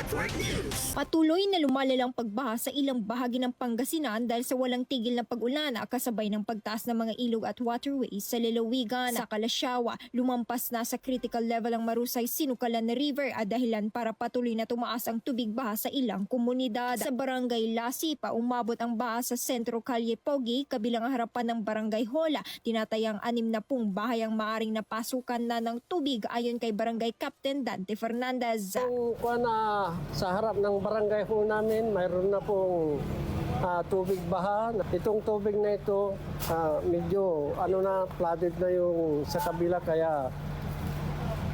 Network News. Patuloy na lumalalang pagbaha sa ilang bahagi ng Pangasinan dahil sa walang tigil na pag-ulan kasabay ng pagtaas ng mga ilog at waterways sa lalawigan. Sa Kalasyawa, lumampas na sa critical level ang Marusay Sinukalan River at dahilan para patuloy na tumaas ang tubig baha sa ilang komunidad. Sa Barangay Lasipa, umabot ang baha sa Sentro Calle Pogi, kabilang ang harapan ng Barangay Hola. Tinatayang 60 bahay ang maaring napasukan na ng tubig ayon kay Barangay Captain Dante Fernandez. Kung sa harap ng barangay ho namin, mayroon na pong tubig baha. Itong tubig na ito, medyo flooded na yung sa kabila, kaya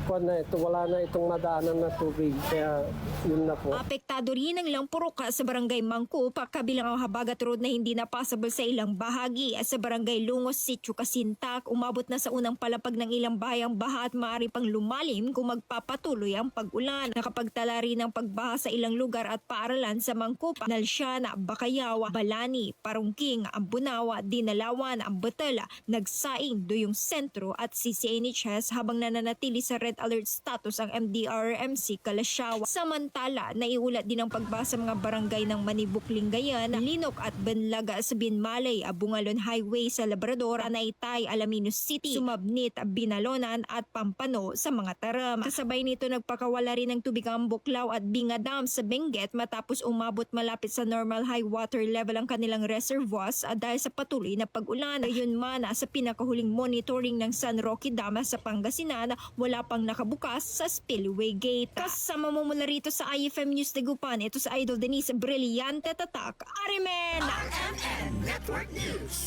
wala na itong madaanan na tubig. Kaya yun na po. Apektado rin ang Lampurok sa Barangay Mangkup, kabilang ang Habagat Road na hindi na passable sa ilang bahagi. Sa Barangay Lungos, Sitio Kasintak, umabot na sa unang palapag ng ilang bahay ang baha at maaari pang lumalim kung magpapatuloy ang pag-ulan. Nakapagtala rin ng pagbaha sa ilang lugar at paaralan sa Mangkup, Nalsiana, Bakayawa, Balani, Parungking, Ambunawa, Dinalawan, Ambatala, Nagsaing, Duyong Sentro at CCNHS, habang nananatili sa red alert status ang MDRRMC Kalasyawa. Samantala, naiulat din ang pagbaha sa mga barangay ng Manibuk, Lingayen, Linok at Banlaga sa Binmalay, Bungalon Highway sa Labrador, Anaytay, Alaminos City, Sumabnit, Binalonan at Pampano sa mga Taram. Kasabay nito, nagpakawala rin ng tubig ang Buklaw at Binga Dam sa Benguet matapos umabot malapit sa normal high water level ang kanilang reservoirs dahil sa patuloy na pag-ulan. Ayun man, sa pinakahuling monitoring ng San Roque Dam sa Pangasinan, wala pang nakabukas sa spillway gate. Kasama mo mula rito sa IFM News Dagupan, ito sa Idol Denise Brillante Tatak, Arimen! RMN Network News.